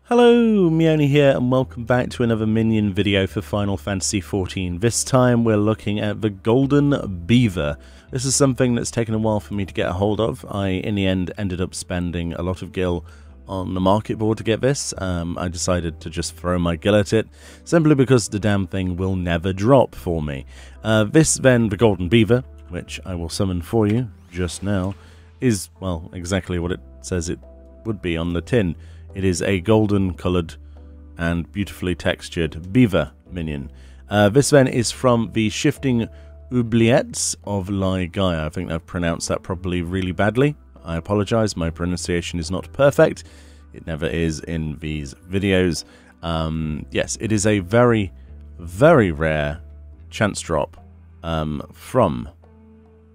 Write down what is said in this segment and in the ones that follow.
Hello, Meoni here, and welcome back to another Minion video for Final Fantasy XIV. This time we're looking at the Golden Beaver. This is something that's taken a while for me to get a hold of. I, in the end, ended up spending a lot of gil on the market board to get this. I decided to just throw my gil at it, simply because the damn thing will never drop for me. This, then, the Golden Beaver, which I will summon for you just now, is, well, exactly what it says it would be on the tin. It is a golden coloured and beautifully textured Beaver Minion. This then is from the Shifting Oubliettes of Gaia. I think I've pronounced that probably really badly. I apologise, my pronunciation is not perfect. It never is in these videos. Yes, it is a very, very rare chance drop from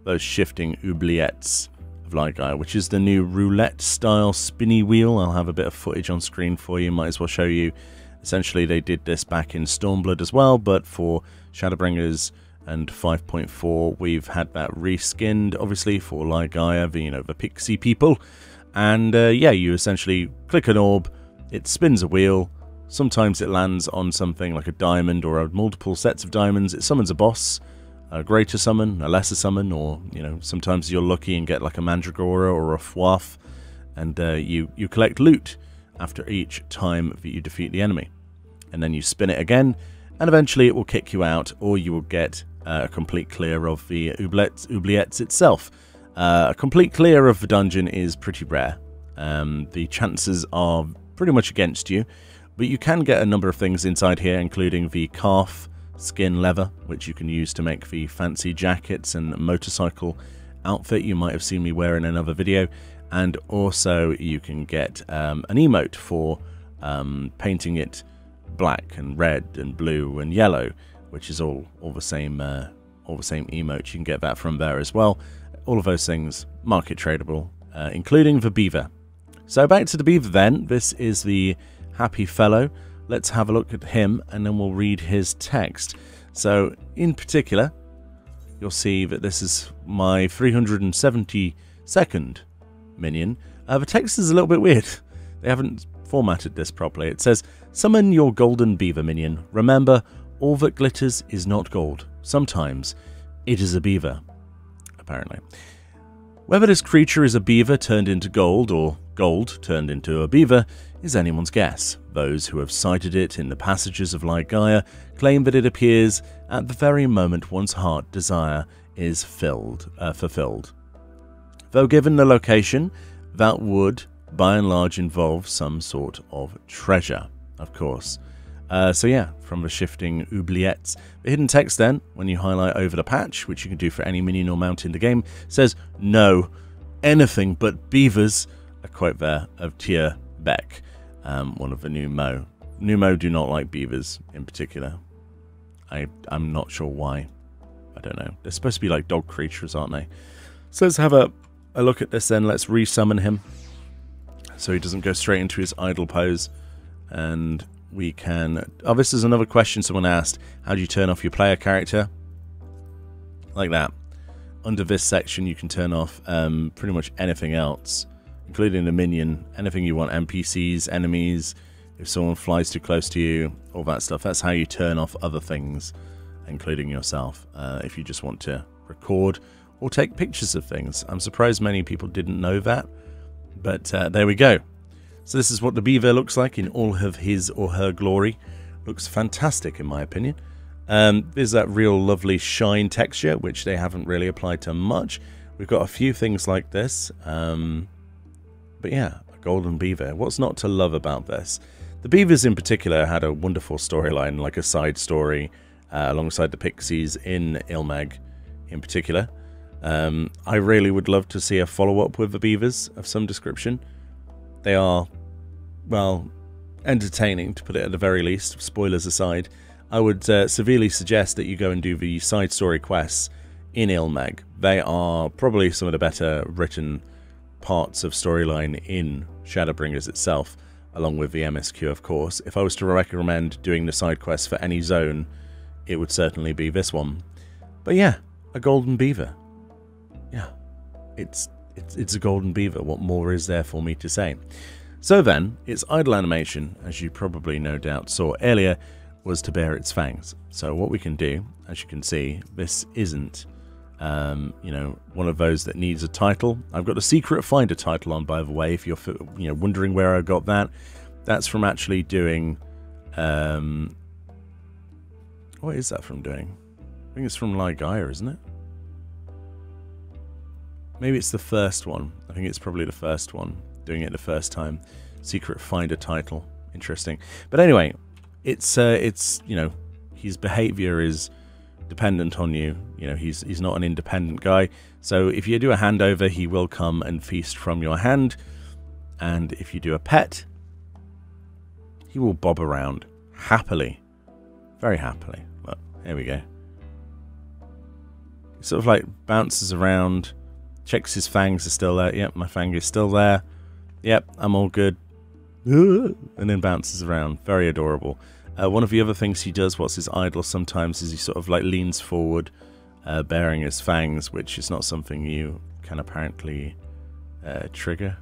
those Shifting Oubliettes of Gaia, which is the new roulette style spinny wheel. I'll have a bit of footage on screen for you, might as well show you. Essentially they did this back in Stormblood as well, but for Shadowbringers and 5.4 we've had that reskinned, obviously, for Gaia, the pixie people. And yeah, you essentially click an orb, it spins a wheel, sometimes it lands on something like a diamond or multiple sets of diamonds, it summons a boss, a greater summon, a lesser summon, or, sometimes you're lucky and get like a Mandragora or a Fwaff, and you collect loot after each time that you defeat the enemy. And then you spin it again, and eventually it will kick you out, or you will get a complete clear of the oubliettes itself. A complete clear of the dungeon is pretty rare. The chances are pretty much against you, but you can get a number of things inside here, including the calf skin leather, which you can use to make the fancy jackets and motorcycle outfit you might have seen me wear in another video. And also you can get an emote for painting it black and red and blue and yellow, which is all the same emote. You can get that from there as well. All of those things market tradable, including the beaver. So back to the beaver then. This is the happy fellow. Let's have a look at him, and then we'll read his text. So, in particular, you'll see that this is my 372nd minion. The text is a little bit weird. They haven't formatted this properly. It says, "Summon your golden beaver minion. Remember, all that glitters is not gold. Sometimes it is a beaver." Apparently. Whether this creature is a beaver turned into gold, or gold turned into a beaver, is anyone's guess. Those who have sighted it in the passages of Gaia claim that it appears at the very moment one's heart desire is fulfilled. Though given the location, that would, by and large, involve some sort of treasure, of course. So yeah, from the Shifting Oubliettes. The hidden text then, when you highlight over the patch, which you can do for any minion or mount in the game, says, "No, anything but beavers," a quote there of Tia Beck, one of the new Mo. New Mo do not like beavers in particular. I'm not sure why. I don't know. They're supposed to be like dog creatures, aren't they? So let's have a look at this then. Let's resummon him so he doesn't go straight into his idle pose. And we can... Oh, this is another question someone asked. How do you turn off your player character? Like that. Under this section you can turn off pretty much anything else, including the minion, anything you want, NPCs, enemies, if someone flies too close to you, all that stuff. That's how you turn off other things, including yourself, if you just want to record or take pictures of things. I'm surprised many people didn't know that, but there we go. So this is what the beaver looks like in all of his or her glory. Looks fantastic in my opinion. There's that real lovely shine texture, which they haven't really applied to much. We've got a few things like this. But yeah, a golden beaver. What's not to love about this? The beavers in particular had a wonderful storyline, like a side story, alongside the pixies in Ilmag in particular. I really would love to see a follow-up with the beavers of some description. They are, well, entertaining, to put it at the very least, spoilers aside. I would severely suggest that you go and do the side story quests in Ilmag. They are probably some of the better written parts of storyline in Shadowbringers itself, along with the MSQ, of course. If I was to recommend doing the side quests for any zone, it would certainly be this one. But yeah, a golden beaver. Yeah, it's a golden beaver. What more is there for me to say? So then, its idle animation, as you probably no doubt saw earlier, was to bare its fangs. So what we can do, as you can see, this isn't, you know, one of those that needs a title. I've got a secret finder title on, by the way, if you're, you know, wondering where I got that. That's from actually doing, what is that from doing? I think it's from Gaia, isn't it? Maybe it's the first one. I think it's probably the first one, doing it the first time. Secret finder title. Interesting. But anyway, it's you know, his behavior is dependent on you. You know, he's not an independent guy. So if you do a handover, he will come and feast from your hand. And if you do a pet, he will bob around happily. Very happily. Look, here we go. He sort of like bounces around, checks his fangs are still there. Yep, my fang is still there. Yep, I'm all good. And then bounces around. Very adorable. One of the other things he does whilst he's idle sometimes is he sort of like leans forward, baring his fangs, which is not something you can apparently trigger,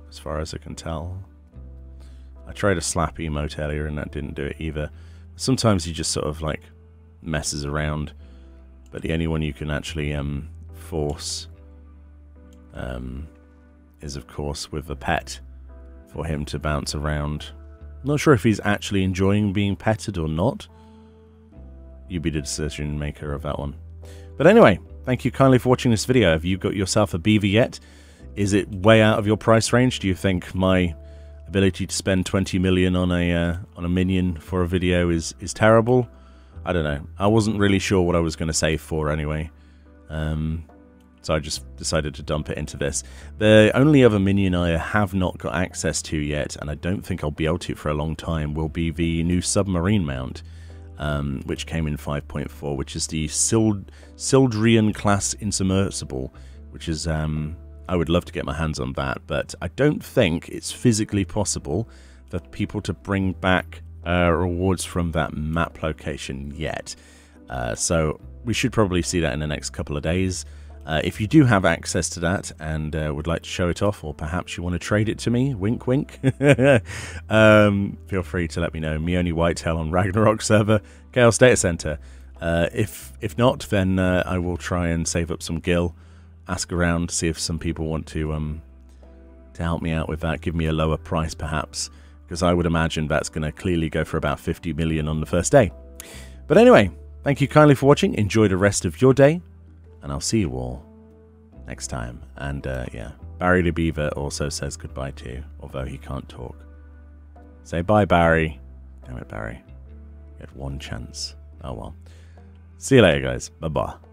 as far as I can tell. I tried a slap emote earlier and that didn't do it either. Sometimes he just sort of like messes around, but the only one you can actually force is of course with a pet for him to bounce around. Not sure if he's actually enjoying being petted or not. You be the decision maker of that one. But anyway, thank you kindly for watching this video. Have you got yourself a beaver yet? Is it way out of your price range? Do you think my ability to spend 20 million on a minion for a video is terrible? I don't know. I wasn't really sure what I was going to save for anyway. So I just decided to dump it into this. The only other minion I have not got access to yet, and I don't think I'll be able to for a long time, will be the new submarine mount, which came in 5.4, which is the Sildrian class insubmersible, which is, I would love to get my hands on that, but I don't think it's physically possible for people to bring back rewards from that map location yet. So we should probably see that in the next couple of days. If you do have access to that and would like to show it off, or perhaps you want to trade it to me, wink wink, feel free to let me know. Meoni Whitetail on Ragnarok server, Chaos Data Center. If not, then I will try and save up some gil, ask around, see if some people want to help me out with that, give me a lower price perhaps, because I would imagine that's going to clearly go for about 50 million on the first day. But anyway, thank you kindly for watching, enjoy the rest of your day, and I'll see you all next time. And yeah, Barry the Beaver also says goodbye to you, although he can't talk. Say bye, Barry. Damn it, Barry. You had one chance. Oh well. See you later, guys. Bye-bye.